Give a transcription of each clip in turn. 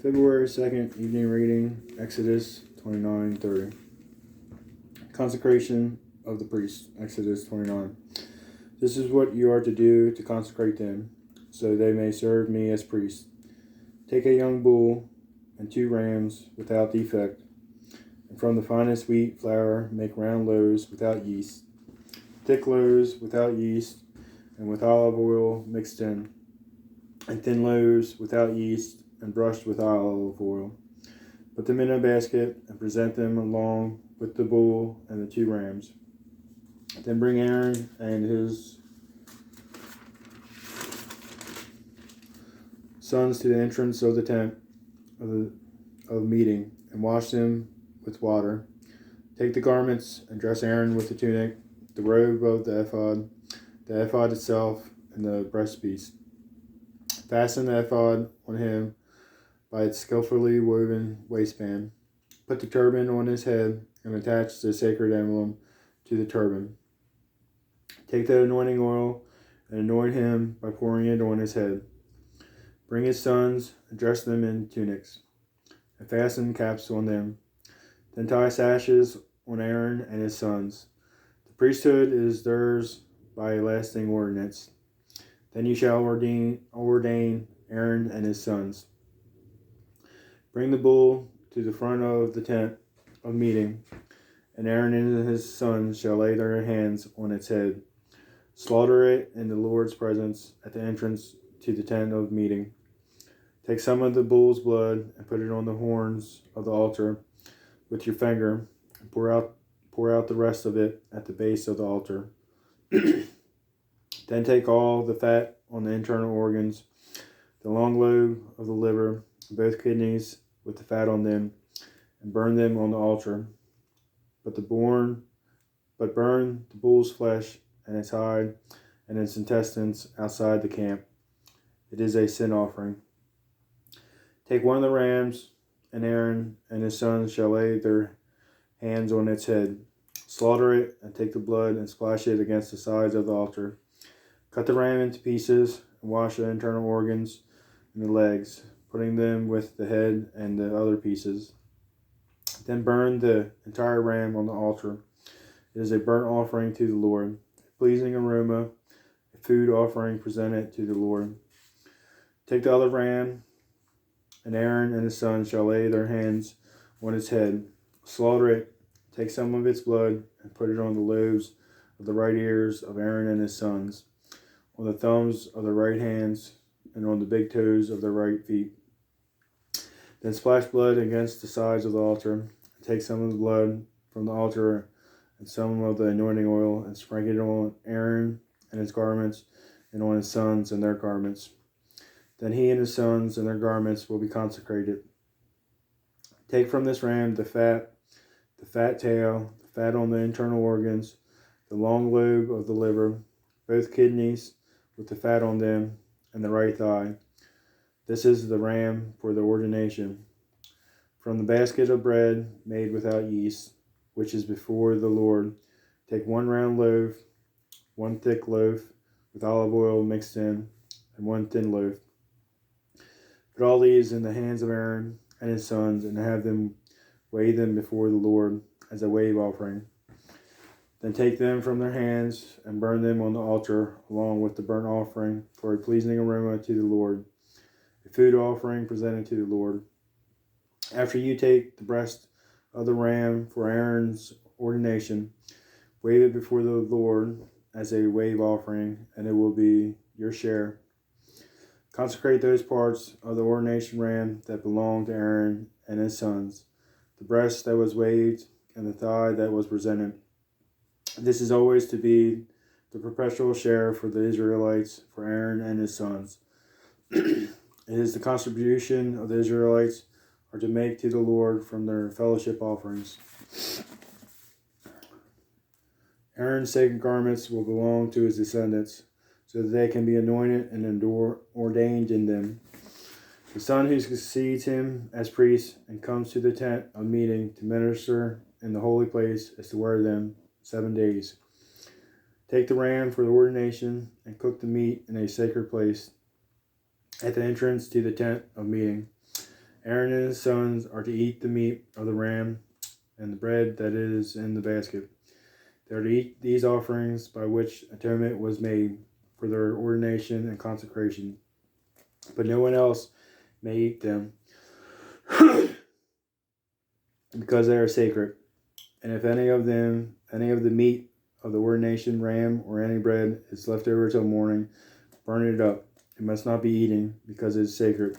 February 2nd, evening reading, Exodus 29:30. Consecration of the priests, Exodus 29. This is what you are to do to consecrate them, so they may serve me as priests. Take a young bull and 2 rams without defect, and from the finest wheat flour make round loaves without yeast, thick loaves without yeast, and with olive oil mixed in, and thin loaves without yeast, and brushed with olive oil. Put them in a basket and present them along with the bull and the 2 rams. Then bring Aaron and his sons to the entrance of the tent of meeting and wash them with water. Take the garments and dress Aaron with the tunic, the robe of the ephod itself, and the breastpiece. Fasten the ephod on him by its skillfully woven waistband. Put the turban on his head and attach the sacred emblem to the turban. Take the anointing oil and anoint him by pouring it on his head. Bring his sons and dress them in tunics, and fasten caps on them. Then tie sashes on Aaron and his sons. The priesthood is theirs by a lasting ordinance. Then you shall ordain Aaron and his sons. Bring the bull to the front of the tent of meeting, and Aaron and his sons shall lay their hands on its head. Slaughter it in the Lord's presence at the entrance to the tent of meeting. Take some of the bull's blood and put it on the horns of the altar with your finger, and pour out the rest of it at the base of the altar. Then take all the fat on the internal organs, the long lobe of the liver, both kidneys with the fat on them, and burn them on the altar. But burn the bull's flesh and its hide and its intestines outside the camp. It is a sin offering. Take one of the rams, and Aaron and his sons shall lay their hands on its head. Slaughter it, and take the blood and splash it against the sides of the altar. Cut the ram into pieces, and wash the internal organs and the legs, putting them with the head and the other pieces. Then burn the entire ram on the altar. It is a burnt offering to the Lord, a pleasing aroma, a food offering presented to the Lord. Take the other ram, and Aaron and his sons shall lay their hands on its head. Slaughter it, take some of its blood, and put it on the lobes of the right ears of Aaron and his sons, on the thumbs of their right hands, and on the big toes of their right feet. Then splash blood against the sides of the altar, and take some of the blood from the altar and some of the anointing oil, and sprinkle it on Aaron and his garments, and on his sons and their garments. Then he and his sons and their garments will be consecrated. Take from this ram the fat tail, the fat on the internal organs, the long lobe of the liver, both kidneys with the fat on them, and the right thigh. This is the ram for the ordination. From the basket of bread made without yeast, which is before the Lord, take 1 round loaf, 1 thick loaf with olive oil mixed in, and 1 thin loaf. Put all these in the hands of Aaron and his sons, and have them weigh them before the Lord as a wave offering. Then take them from their hands and burn them on the altar along with the burnt offering for a pleasing aroma to the Lord, a food offering presented to the Lord. After you take the breast of the ram for Aaron's ordination, wave it before the Lord as a wave offering, and it will be your share. Consecrate those parts of the ordination ram that belong to Aaron and his sons, the breast that was waved and the thigh that was presented. This is always to be the perpetual share for the Israelites, for Aaron and his sons. It is the contribution of the Israelites are to make to the Lord from their fellowship offerings. Aaron's sacred garments will belong to his descendants, so that they can be anointed and ordained in them. The son who succeeds him as priest and comes to the tent of meeting to minister in the holy place is to wear them 7 days. Take the ram for the ordination and cook the meat in a sacred place at the entrance to the tent of meeting. Aaron and his sons are to eat the meat of the ram and the bread that is in the basket. They are to eat these offerings by which atonement was made for their ordination and consecration. But no one else may eat them because they are sacred. And if any of the meat of the ordination ram or any bread is left over till morning, burn it up. It must not be eaten because it is sacred.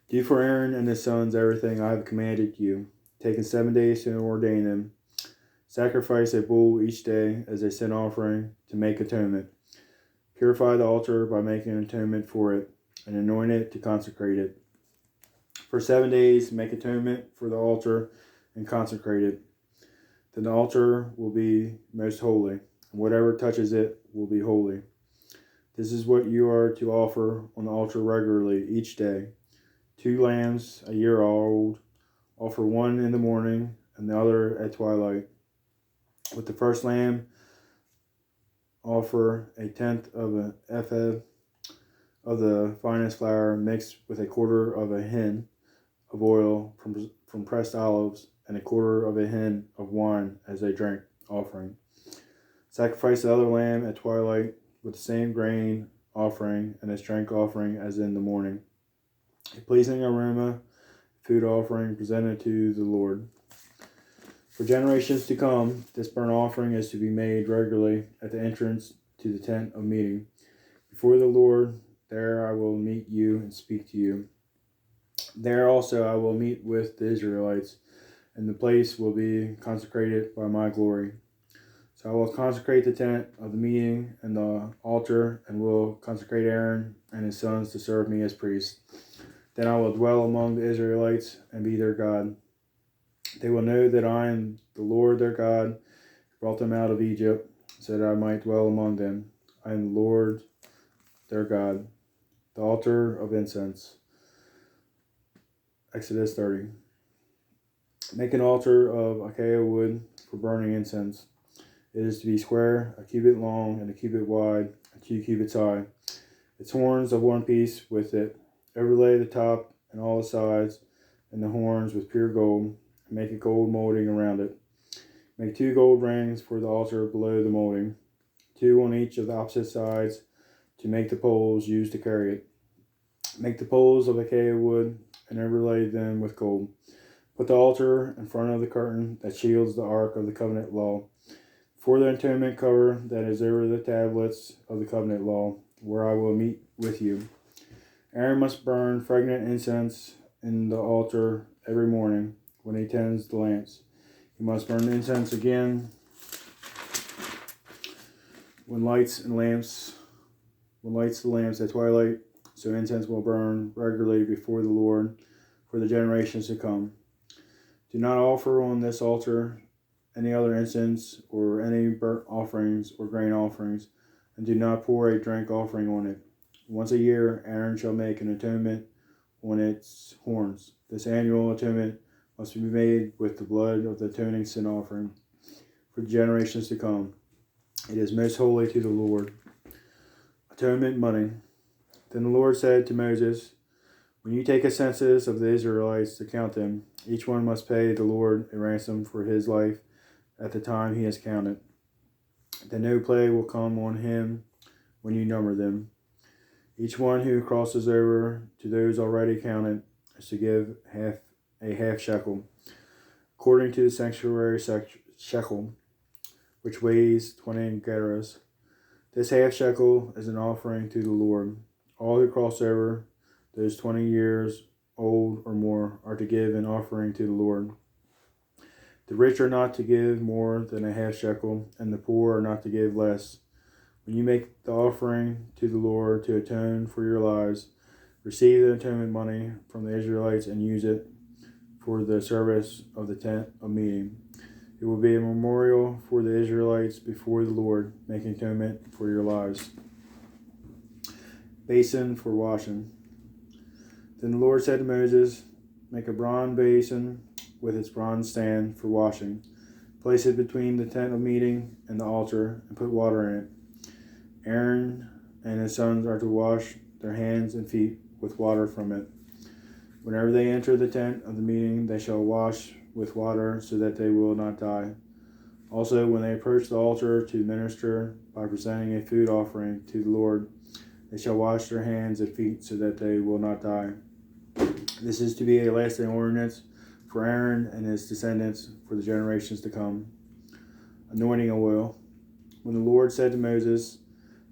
Do for Aaron and his sons everything I have commanded you, taking 7 days to ordain them. Sacrifice a bull each day as a sin offering to make atonement. Purify the altar by making an atonement for it, and anoint it to consecrate it. For 7 days make atonement for the altar and consecrate it. Then the altar will be most holy, and whatever touches it will be holy. This is what you are to offer on the altar regularly each day. 2 lambs a year old, offer one in the morning and the other at twilight. With the first lamb, offer a tenth of an ephah of the finest flour mixed with a quarter of a hin of oil from pressed olives and a quarter of a hin of wine as a drink offering. Sacrifice the other lamb at twilight with the same grain offering and its drink offering as in the morning. A pleasing aroma, food offering presented to the Lord. For generations to come, this burnt offering is to be made regularly at the entrance to the tent of meeting. Before the Lord, there I will meet you and speak to you. There also I will meet with the Israelites, and the place will be consecrated by my glory. So I will consecrate the tent of the meeting and the altar, and will consecrate Aaron and his sons to serve me as priests. Then I will dwell among the Israelites and be their God. They will know that I am the Lord their God, who brought them out of Egypt, so that I might dwell among them. I am the Lord their God. The altar of incense. Exodus 30. Make an altar of acacia wood for burning incense. It is to be square, a cubit long, and a cubit wide, and 2 cubits high. Its horns of one piece with it. Overlay the top and all the sides, and the horns with pure gold. Make a gold molding around it. Make 2 gold rings for the altar below the molding, 2 on each of the opposite sides, to make the poles used to carry it. Make the poles of acacia wood and overlay them with gold. Put the altar in front of the curtain that shields the ark of the covenant law, for the atonement cover that is over the tablets of the covenant law, where I will meet with you. Aaron must burn fragrant incense in the altar every morning when he tends the lamps. He must burn incense again when lights the lamps at twilight, so incense will burn regularly before the Lord for the generations to come. Do not offer on this altar any other incense or any burnt offerings or grain offerings, and do not pour a drink offering on it. Once a year Aaron shall make an atonement on its horns. This annual atonement must be made with the blood of the atoning sin offering for generations to come. It is most holy to the Lord. Atonement money. Then the Lord said to Moses, when you take a census of the Israelites to count them, each one must pay the Lord a ransom for his life at the time he is counted. Then no plague will come on him when you number them. Each one who crosses over to those already counted is to give a half shekel, according to the sanctuary shekel, which weighs 20 gerahs. This half shekel is an offering to the Lord. All who cross over, those 20 years old or more, are to give an offering to the Lord. The rich are not to give more than a half shekel, and the poor are not to give less. When you make the offering to the Lord to atone for your lives, receive the atonement money from the Israelites and use it for the service of the tent of meeting. It will be a memorial for the Israelites before the Lord, making atonement for your lives. Basin for washing. Then the Lord said to Moses, make a bronze basin with its bronze stand for washing. Place it between the tent of meeting and the altar, and put water in it. Aaron and his sons are to wash their hands and feet with water from it. Whenever they enter the tent of the meeting, they shall wash with water so that they will not die. Also, when they approach the altar to minister by presenting a food offering to the Lord, they shall wash their hands and feet so that they will not die. This is to be a lasting ordinance for Aaron and his descendants for the generations to come. Anointing oil. When the Lord said to Moses,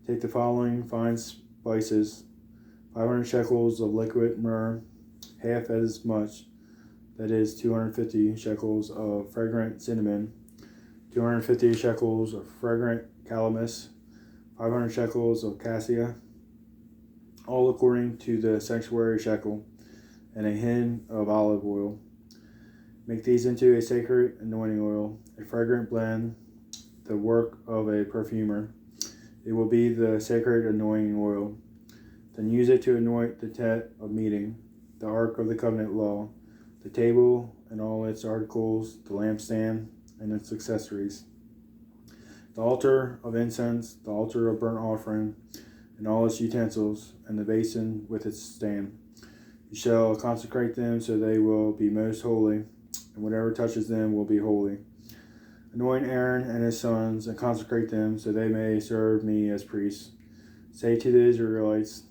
"Take the following fine spices, 500 shekels of liquid myrrh, half as much, that is 250 shekels of fragrant cinnamon, 250 shekels of fragrant calamus, 500 shekels of cassia, all according to the sanctuary shekel, and a hin of olive oil. Make these into a sacred anointing oil, a fragrant blend, the work of a perfumer. It will be the sacred anointing oil. Then use it to anoint the tent of meeting, the ark of the covenant law, the table and all its articles, the lampstand and its accessories, the altar of incense, the altar of burnt offering, and all its utensils, and the basin with its stand. You shall consecrate them so they will be most holy, and whatever touches them will be holy. Anoint Aaron and his sons, and consecrate them so they may serve me as priests. Say to the Israelites,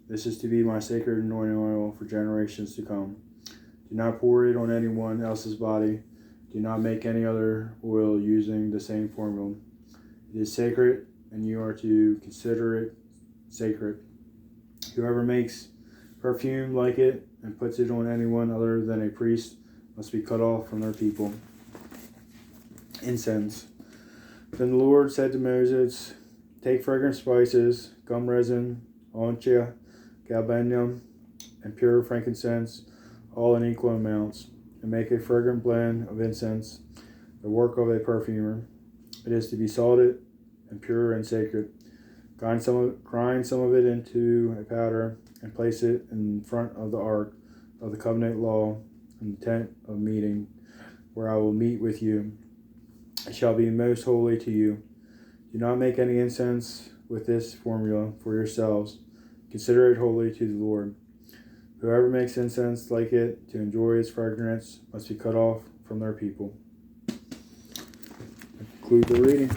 this is to be my sacred anointing oil for generations to come. Do not pour it on anyone else's body. Do not make any other oil using the same formula. It is sacred, and you are to consider it sacred. Whoever makes perfume like it and puts it on anyone other than a priest must be cut off from their people. Incense. Then the Lord said to Moses, take fragrant spices, gum resin, onycha, galbanum, and pure frankincense, all in equal amounts, and make a fragrant blend of incense, the work of a perfumer. It is to be salted and pure and sacred. Grind some of it into a powder and place it in front of the ark of the covenant law in the tent of meeting, where I will meet with you. It shall be most holy to you. Do not make any incense with this formula for yourselves. Consider it holy to the Lord. Whoever makes incense like it to enjoy its fragrance must be cut off from their people. Conclude the reading.